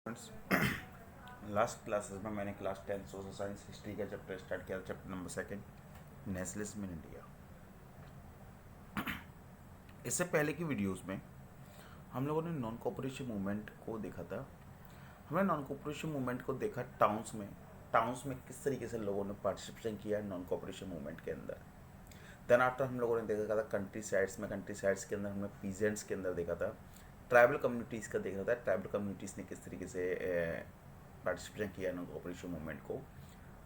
Last classes में मैंने class 10 social science history का चैप्टर स्टार्ट किया, chapter number 2 nationalism in India. इससे पहले की वीडियोस में हम लोगों ने नॉन कोऑपरेशन मूवमेंट को देखा था। हमने नॉन कोऑपरेशन मूवमेंट को देखा टाउन्स में किस तरीके से लोगों ने पार्टिसिपेशन किया नॉन कोऑपरेशन मूवमेंट के अंदर। देन आफ्टर हम लोगों ने देखा था कंट्री साइड्स के अंदर हमने पीजेंट्स के अंदर देखा था, ट्राइबल कम्युनिटीज़ का देखा था, ट्राइबल कम्युनिटीज़ ने किस तरीके से पार्टिसिपेशन किया नॉन कोऑपरेशन मूवमेंट को,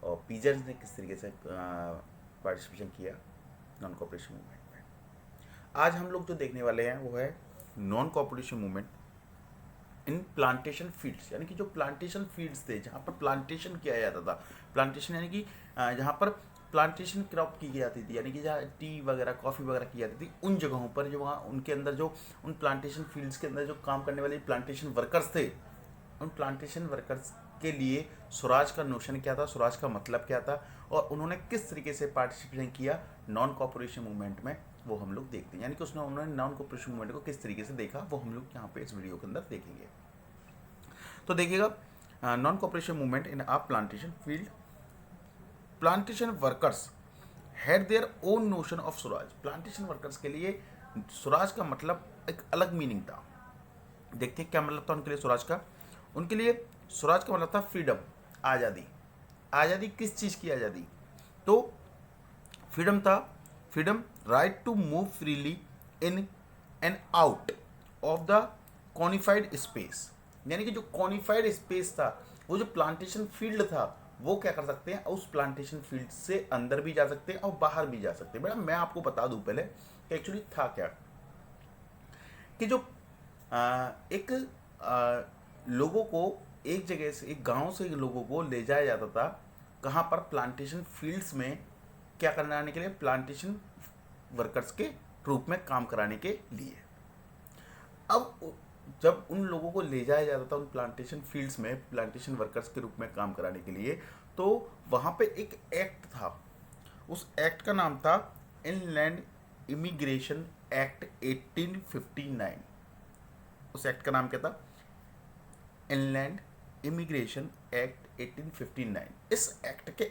और पीजेंट्स ने किस तरीके से पार्टिसिपेशन किया नॉन कोऑपरेशन मूवमेंट में। आज हम लोग जो देखने वाले हैं वो है non cooperation movement in plantation fields, यानी कि जो प्लांटेशन फील्ड्स थे जहाँ पर प्लांटेशन किया जाता था। प्लांटेशन यानी कि जहाँ पर प्लांटेशन क्रॉप की जाती थी, यानी कि जहाँ टी वगैरह कॉफ़ी वगैरह की जाती थी, उन जगहों पर जो वहाँ उनके अंदर जो उन प्लांटेशन फील्ड्स के अंदर जो काम करने वाले प्लांटेशन वर्कर्स थे, उन प्लांटेशन वर्कर्स के लिए स्वराज का नोशन क्या था, स्वराज का मतलब क्या था, और उन्होंने किस तरीके से पार्टिसिपेशन किया नॉन कॉपरेशन मूवमेंट में, वो हम लोग देखते हैं। यानी कि उन्होंने नॉन कॉपरेशन मूवमेंट को किस तरीके से देखा वो हम लोग यहाँ पे इस वीडियो के अंदर देखेंगे। तो देखिएगा, non cooperation movement in a plantation field, plantation workers had their own notion of Swaraj. Plantation workers के लिए स्वराज का मतलब एक अलग मीनिंग था। देखते हैं क्या मतलब था उनके लिए स्वराज का। उनके लिए स्वराज का मतलब था फ्रीडम, आज़ादी। आज़ादी किस चीज़ की आज़ादी? तो फ्रीडम था, freedom right to move freely in and out of the confined space. यानी कि जो कॉनिफाइड स्पेस था, वो जो प्लांटेशन फील्ड था, वो क्या कर सकते हैं, उस प्लांटेशन फील्ड से अंदर भी जा सकते हैं और बाहर भी जा सकते हैं। बेटा मैं आपको बता दूं पहले कि एक्चुअली था क्या, कि जो एक लोगों को एक जगह से, एक गांव से लोगों को ले जाया जाता था, कहाँ पर, प्लांटेशन फील्ड्स में, क्या कराने के लिए, प्लांटेशन वर्कर्स के रूप में काम कराने के लिए। अब जब उन लोगों को ले जाया जाता था उन प्लांटेशन फील्ड्स में प्लांटेशन वर्कर्स के रूप में काम कराने के लिए, तो वहाँ पे एक एक्ट था। उस एक्ट का नाम था इनलैंड इमिग्रेशन एक्ट 1859। उस एक्ट का नाम क्या था? Inland immigration act 1859। इस एक्ट के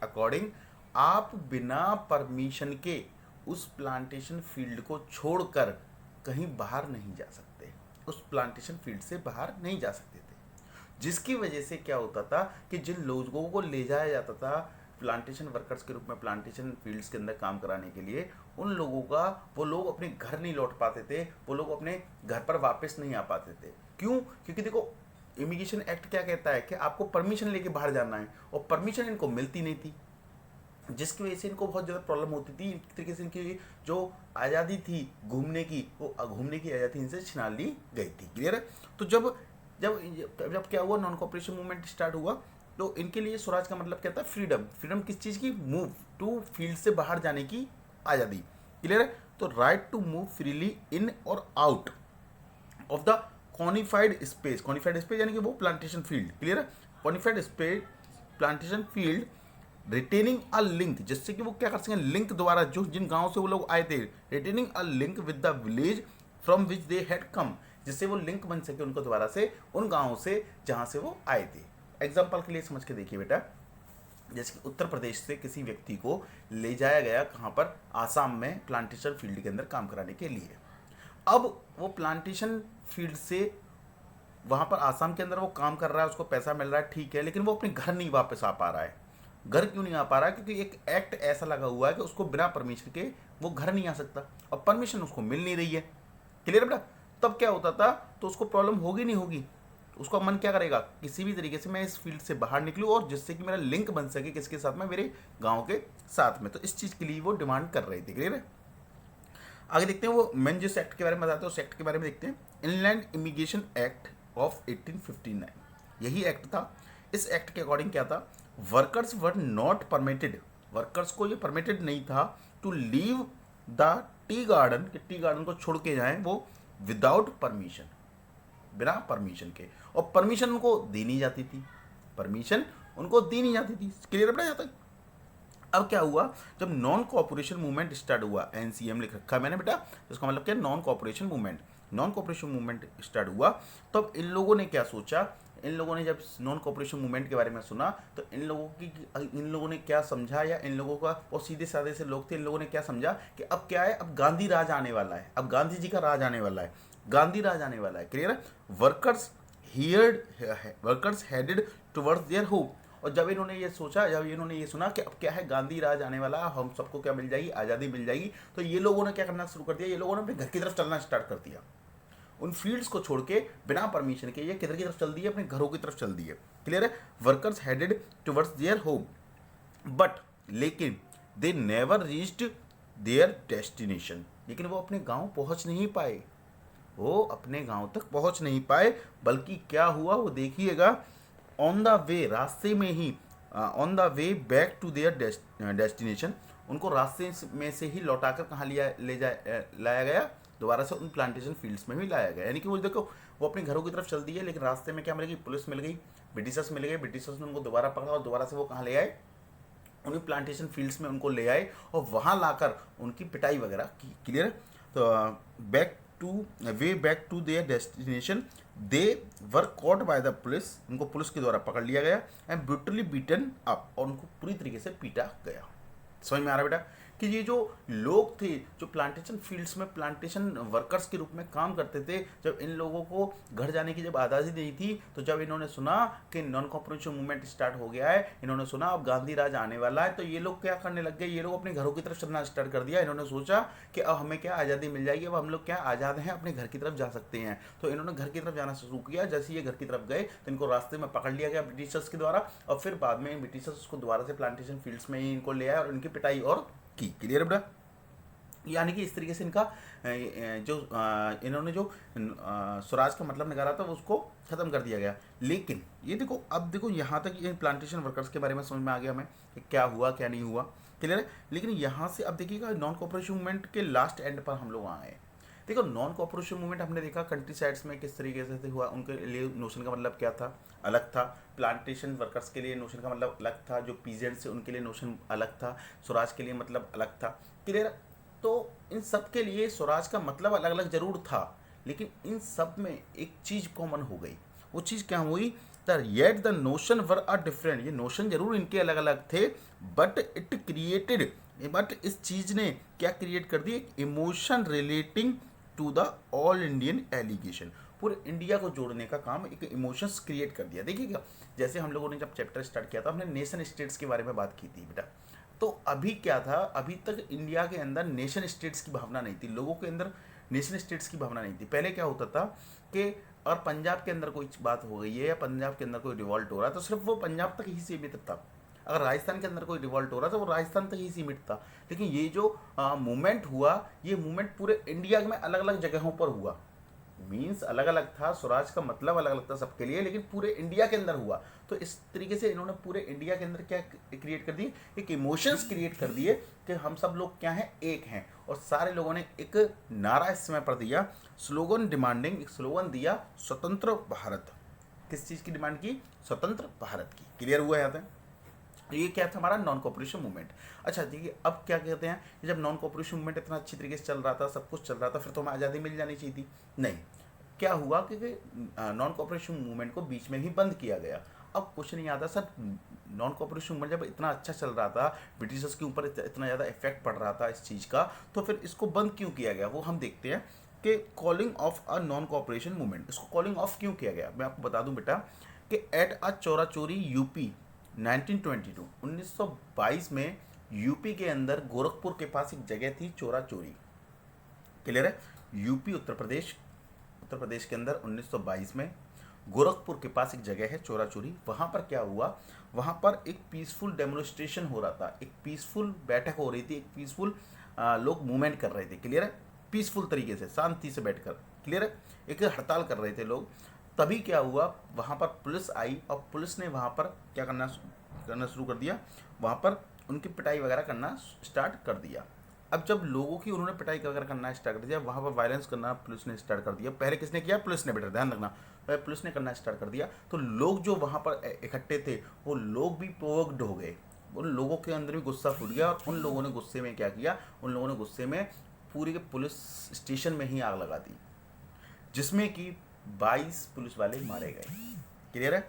अकॉर्डिंग आप बिना परमिशन के उस प्लांटेशन फील्ड को छोड़कर कहीं बाहर नहीं जा सकते, उस प्लांटेशन फील्ड से बाहर नहीं जा सकते थे। जिसकी वजह से क्या होता था कि जिन लोगों को ले जाया जाता था प्लांटेशन वर्कर्स के रूप में प्लांटेशन फील्ड्स के अंदर काम कराने के लिए, उन लोगों का, वो लोग अपने घर नहीं लौट पाते थे, वो लोग अपने घर पर वापस नहीं आ पाते थे। क्यों? क्योंकि देखो, इमिग्रेशन एक्ट क्या कहता है कि आपको परमिशन लेके बाहर जाना है, और परमिशन इनको मिलती नहीं थी, जिसकी वजह से इनको बहुत ज़्यादा प्रॉब्लम होती थी। एक तरीके से इनकी जो आज़ादी थी घूमने की, वो घूमने की आज़ादी इनसे छिना ली गई थी। क्लियर है? तो जब जब जब क्या हुआ, नॉन कॉपरेशन मूवमेंट स्टार्ट हुआ, तो इनके लिए स्वराज का मतलब क्या था? फ्रीडम। फ्रीडम किस चीज़ की? मूव टू फील्ड से बाहर जाने की आज़ादी। क्लियर है? तो right to move freely in और out of the confined space. Confined space यानी कि वो प्लांटेशन फील्ड। क्लियर है? Confined space plantation field retaining a link, जिससे कि वो क्या कर सकें, लिंक द्वारा, जो जिन गांव से वो लोग आए थे, retaining a link with the village from which they had come, जिससे वो लिंक बन सके उनको द्वारा से उन गांवों से जहां से वो आए थे। एग्जाम्पल के लिए समझ के देखिए बेटा, जैसे कि उत्तर प्रदेश से किसी व्यक्ति को ले जाया गया, कहाँ पर, आसाम में प्लांटेशन फील्ड के अंदर काम कराने के लिए। अब वो प्लांटेशन फील्ड से वहाँ पर आसाम के अंदर वो काम कर रहा है, उसको पैसा मिल रहा है, ठीक है, लेकिन वो अपने घर नहीं वापस आ पा रहा है। घर क्यों नहीं आ पा रहा है? क्योंकि एक एक्ट ऐसा लगा हुआ है कि उसको बिना परमिशन के वो घर नहीं आ सकता, और परमिशन उसको मिल नहीं रही है। क्लियर है बेटा? तब क्या होता था, तो उसको प्रॉब्लम होगी नहीं होगी, उसका मन क्या करेगा, किसी भी तरीके से मैं इस फील्ड से बाहर निकलूँ और जिससे कि मेरा लिंक बन सके किसके साथ में, मेरे गाँव के साथ में। तो इस चीज़ के लिए वो डिमांड कर रहे थे। क्लियर है? आगे देखते हैं वो मेन जिस एक्ट के बारे में बताते हैं, उस एक्ट के बारे में देखते हैं। इनलैंड इमिग्रेशन एक्ट ऑफ 1859, यही एक्ट था। इस एक्ट के अकॉर्डिंग क्या था, workers were not permitted, workers को ये परमिटेड नहीं था to leave the tea garden, कि टी गार्डन को छोड़ के जाएं वो विदाउट परमिशन, बिना परमिशन के, और परमिशन उनको दी नहीं जाती थी, परमिशन उनको दी नहीं जाती थी। क्लियर है यहाँ तक? अब क्या हुआ, जब नॉन कोऑपरेशन मूवमेंट स्टार्ट हुआ, एनसीएम लिख रखा है मैंने बेटा, इसका मतलब क्या, non cooperation movement. Non cooperation movement start हुआ, तब इन लोगों ने क्या सोचा, इन लोगों ने जब नॉन कोऑपरेशन मूवमेंट के बारे में सुना तो इन लोगों ने क्या समझा, या इन लोगों का, और सीधे साधे से लोग थे, इन लोगों ने क्या समझा कि अब क्या है, अब गांधी राज आने वाला है, अब गांधी जी का राज आने वाला है, गांधी राज आने वाला है। क्लियर है? Workers headed towards there hope. और जब इन्होंने ये सोचा, जब इन्होंने ये सुना कि अब क्या है, गांधी राज आने वाला है, हम सबको क्या मिल जाएगी, आज़ादी मिल जाएगी, तो ये लोगों ने क्या करना शुरू कर दिया, ये लोगों ने अपने घर की तरफ चलना स्टार्ट कर दिया। उन फील्ड्स को छोड़ के बिना परमिशन के ये किधर की तरफ चल दिए, अपने घरों की तरफ चल दिए। क्लियर है? Workers headed towards their home, but लेकिन they never reached their destination, लेकिन वो अपने गांव पहुंच नहीं पाए, वो अपने गांव तक पहुंच नहीं पाए, बल्कि क्या हुआ वो देखिएगा, ऑन द वे, रास्ते में ही, on the way back to their destination, उनको रास्ते में से ही लौटाकर कहाँ लाया गया, दोबारा से उन प्लांटेशन फील्ड्स में भी लाया गया। यानी कि वो देखो, वो अपने घरों की तरफ चल दिए, लेकिन रास्ते में क्या मिल गई, पुलिस मिल गई, ब्रिटिशर्स मिल गए, ब्रिटिशर्स ने उनको दोबारा पकड़ा और दोबारा से वो कहाँ ले आए, उन्हीं प्लांटेशन फील्ड्स में उनको ले आए और वहाँ लाकर उनकी पिटाई वगैरह की। क्लियर? तो back to their destination they were caught by the police, उनको पुलिस के द्वारा पकड़ लिया गया, एंड ब्रूटली बीटन अप, और उनको पूरी तरीके से पीटा गया। समझ में आ रहा है बेटा कि ये जो लोग थे, जो प्लांटेशन फील्ड्स में प्लांटेशन वर्कर्स के रूप में काम करते थे, जब इन लोगों को घर जाने की जब आज़ादी नहीं थी, तो जब इन्होंने सुना कि नॉन कोऑपरेशन मूवमेंट स्टार्ट हो गया है, इन्होंने सुना अब गांधी राज आने वाला है, तो ये लोग क्या करने लग गए, ये लोग अपने घरों की तरफ चलना स्टार्ट कर दिया। इन्होंने सोचा कि अब हमें क्या आज़ादी मिल जाएगी, अब हम लोग क्या आज़ाद हैं, अपने घर की तरफ जा सकते हैं। तो इन्होंने घर की तरफ जाना शुरू किया। जैसे ये घर की तरफ गए तो इनको रास्ते में पकड़ लिया गया ब्रिटिशर्स के द्वारा, और फिर बाद में ब्रिटिशर्स को दोबारा से प्लांटेशन फील्ड्स में ही इनको ले आया और इनकी पिटाई और की। क्लियर है बेटा? यानी कि इस तरीके से इनका इन्होंने जो स्वराज का मतलब निकाला था उसको खत्म कर दिया गया। लेकिन ये देखो, अब देखो यहाँ तक ये प्लांटेशन वर्कर्स के बारे में समझ में आ गया हमें कि क्या हुआ क्या नहीं हुआ। क्लियर है? लेकिन यहाँ से अब देखिएगा नॉन कोऑपरेशन मूवमेंट के लास्ट एंड पर हम लोग आए। देखो, नॉन कोऑपरेशन मूवमेंट हमने देखा कंट्री साइड्स में किस तरीके से हुआ, उनके लिए नोशन का मतलब क्या था, अलग था। प्लांटेशन वर्कर्स के लिए नोशन का मतलब अलग था, जो पीजेंट्स उनके लिए नोशन अलग था, स्वराज के लिए मतलब अलग था। क्लियर? तो इन सब के लिए स्वराज का मतलब अलग अलग जरूर था, लेकिन इन सब में एक चीज़ कॉमन हो गई। वो चीज़ क्या हुई, yet the notion were are different, ये नोशन जरूर इनके अलग अलग थे, बट इस चीज़ ने क्या क्रिएट कर दी, एक emotion relating to the all Indian allegation, पूरे इंडिया को जोड़ने का काम, एक इमोशंस क्रिएट कर दिया। देखिएगा, जैसे हम लोगों ने जब चैप्टर स्टार्ट किया था, हमने नेशन स्टेट्स के बारे में बात की थी बेटा। तो अभी क्या था, अभी तक इंडिया के अंदर नेशन स्टेट्स की भावना नहीं थी, लोगों के अंदर नेशन स्टेट्स की भावना नहीं थी। पहले क्या होता था कि और पंजाब के अंदर कोई बात हो गई है या पंजाब के अंदर कोई रिवॉल्ट हो रहा है तो सिर्फ वो पंजाब तक ही सीमित था। अगर राजस्थान के अंदर कोई रिवॉल्ट हो रहा था वो राजस्थान तक ही सीमित था। लेकिन ये जो मूवमेंट हुआ, ये मूवमेंट पूरे इंडिया में अलग अलग जगहों पर हुआ। मीन्स अलग अलग था, स्वराज का मतलब अलग अलग था सबके लिए, लेकिन पूरे इंडिया के अंदर हुआ। तो इस तरीके से इन्होंने पूरे इंडिया के अंदर क्या क्रिएट कर दी, एक इमोशंस क्रिएट कर दिए कि हम सब लोग क्या हैं, एक हैं। और सारे लोगों ने एक नारा इस समय पर दिया, स्लोगन डिमांडिंग, एक स्लोगन दिया, स्वतंत्र भारत। किस चीज़ की डिमांड की, स्वतंत्र भारत की। क्लियर हुआ यहाँ पे? ये क्या था हमारा नॉन कोऑपरेशन मूवमेंट। अच्छा देखिए, अब क्या कहते हैं कि जब नॉन कोऑपरेशन मूवमेंट इतना अच्छी तरीके से चल रहा था, सब कुछ चल रहा था, फिर तो हमें आज़ादी मिल जानी चाहिए थी। नहीं, क्या हुआ कि नॉन कोऑपरेशन मूवमेंट को बीच में ही बंद किया गया। अब कुछ नहीं आता सर, नॉन कोऑपरेशन मूवमेंट जब इतना अच्छा चल रहा था, ब्रिटिशर्स के ऊपर इतना ज़्यादा इफेक्ट पड़ रहा था इस चीज़ का, तो फिर इसको बंद क्यों किया गया, वो हम देखते हैं कि calling of a non cooperation movement, इसको कॉलिंग ऑफ क्यों किया गया। मैं आपको बता दूं बेटा कि एट अ चौरा चोरी यूपी 1922 में यूपी के अंदर गोरखपुर के पास एक जगह थी चोरा चोरी। क्लियर है? यूपी उत्तर प्रदेश के अंदर 1922 में गोरखपुर के पास एक जगह है चोरा चोरी। वहाँ पर क्या हुआ, वहाँ पर एक पीसफुल डेमोन्स्ट्रेशन हो रहा था, एक पीसफुल बैठक हो रही थी, एक पीसफुल लोग मूवमेंट कर रहे थे। क्लियर है? पीसफुल तरीके से, शांति से बैठकर। क्लियर है? एक हड़ताल कर रहे थे लोग। तभी क्या हुआ, वहाँ पर पुलिस आई और पुलिस ने वहाँ पर क्या करना शुरू कर दिया, वहाँ पर उनकी पिटाई वगैरह करना स्टार्ट कर दिया। अब जब लोगों की उन्होंने पिटाई वगैरह करना स्टार्ट कर दिया, वहाँ पर वायलेंस करना पुलिस ने स्टार्ट कर दिया। पहले किसने किया, पुलिस ने, बेटा ध्यान रखना, पुलिस ने करना स्टार्ट कर दिया। तो लोग जो वहाँ पर इकट्ठे थे वो लोग भी प्रोवोक्ड हो गए, उन लोगों के अंदर भी गुस्सा फूट गया और उन लोगों ने गुस्से में क्या किया, उन लोगों ने गुस्से में पूरी के पुलिस स्टेशन में ही आग लगा दी। जिसमें कि 22 पुलिस वाले मारे गए। क्लियर है?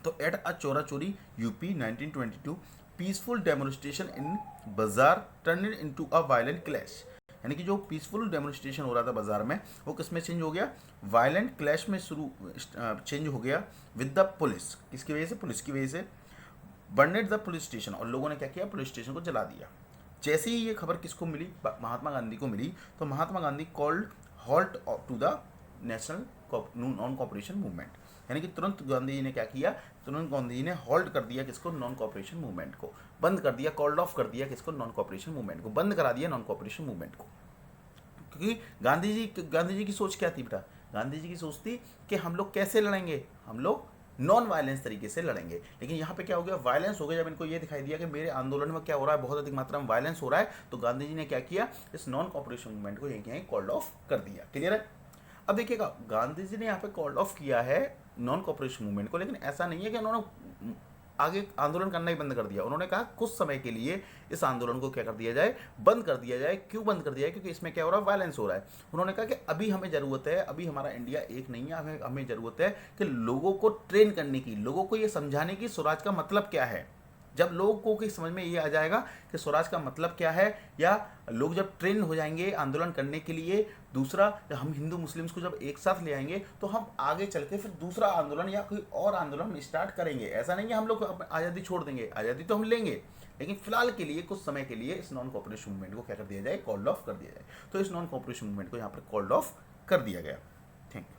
तो एट अ चोरा चोरी यूपी 1922 पीसफुल डेमोन्स्ट्रेशन इन बाजार turn into a violent clash. यानी कि जो पीसफुल डेमोन्स्ट्रेशन हो रहा था बाजार में वो किस में चेंज हो गया? वायलेंट क्लैश में शुरू चेंज हो गया विद द पुलिस। किसकी वजह से? पुलिस की वजह से। बर्नेड द पुलिस स्टेशन, और लोगों ने क्या किया? पुलिस स्टेशन को जला दिया। जैसे ही ये खबर किसको मिली? महात्मा गांधी को मिली। तो Mahatma Gandhi called halt to the national non cooperation movement. यानी कि तुरंत गांधी जी ने क्या किया? तुरंत गांधी जी ने हॉल्ट कर दिया किसको? नॉन कॉपरेशन मूवमेंट को। बंद कर दिया, कॉल्ड ऑफ कर दिया किसको? नॉन कॉपरेशन मूवमेंट को। बंद करा दिया नॉन कॉपरेशन मूवमेंट को। क्योंकि गांधी जी की सोच क्या थी बेटा? गांधी जी की सोच थी कि हम लोग कैसे लड़ेंगे? हम लोग नॉन वायलेंस तरीके से लड़ेंगे। लेकिन यहाँ पे क्या हो गया? वायलेंस हो गया। जब इनको ये दिखाई दिया कि मेरे आंदोलन में क्या हो रहा है, बहुत अधिक मात्रा में वायलेंस हो रहा है, तो गांधी जी ने क्या किया? इस नॉन कॉपरेशन मूवमेंट को यहीं कॉल्ड ऑफ कर दिया। क्लियर है? अब देखिएगा, गांधी जी ने यहाँ पे कॉल्ड ऑफ किया है नॉन कॉपरेशन मूवमेंट को, लेकिन ऐसा नहीं है कि उन्होंने आगे आंदोलन करना ही बंद कर दिया। उन्होंने कहा कुछ समय के लिए इस आंदोलन को क्या कर दिया जाए? बंद कर दिया जाए। क्यों बंद कर दिया जाए? क्योंकि इसमें क्या हो रहा है? वायलेंस हो रहा है। उन्होंने कहा कि अभी हमें ज़रूरत है, अभी हमारा इंडिया एक नहीं है, हमें ज़रूरत है कि लोगों को ट्रेन करने की, लोगों को ये समझाने की स्वराज का मतलब क्या है। जब लोगों को समझ में ये आ जाएगा कि स्वराज का मतलब क्या है, या लोग जब ट्रेन हो जाएंगे आंदोलन करने के लिए, दूसरा जब हम हिंदू मुस्लिम्स को जब एक साथ ले आएंगे तो हम आगे चल के फिर दूसरा आंदोलन या कोई और आंदोलन स्टार्ट करेंगे। ऐसा नहीं है हम लोग आज़ादी छोड़ देंगे, आज़ादी तो हम लेंगे, लेकिन फिलहाल के लिए कुछ समय के लिए इस नॉन कॉपरेशन मूवमेंट को क्या कर दिया जाए? कॉल्ड ऑफ कर दिया जाए। तो इस नॉन कॉपरेशन मूवमेंट को यहाँ पर कॉल्ड ऑफ कर दिया गया। Thank you.